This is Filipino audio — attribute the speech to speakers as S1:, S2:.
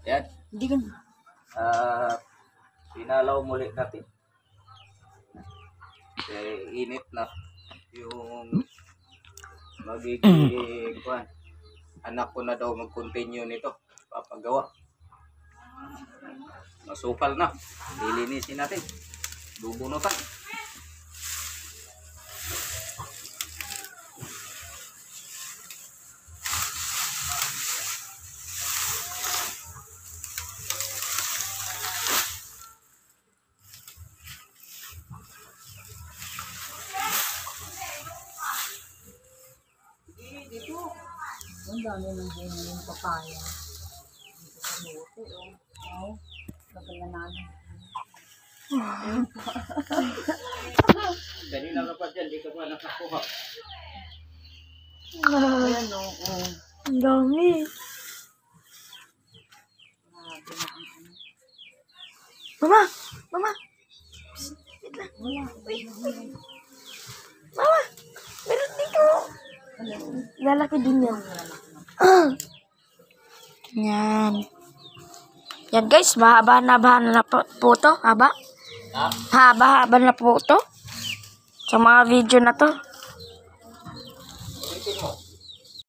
S1: Yan.
S2: Hindi ka.
S1: Pinalaw muli natin. Init na yung magiging anak ko na daw mag-continue nito. Papagawa. Masukal na. Lilinisin natin. Bubunutan.
S2: Ang dami ng bunga ng papaya. Dito sa lote, oh. Wow. Bagal na namin.
S1: Kanina ka pa dyan, di ka pa nakakuha.
S2: Ayan, oh.
S3: Ang dami.
S2: Grabe na ang ano.
S3: Mama! Mama!
S2: Wala.
S3: Mama! Meron dito! Lalaki din yan. Yan. Yan guys, mahaba na po to. Haba. Haba na po to. Sa mga video na to.
S1: Ulitin mo.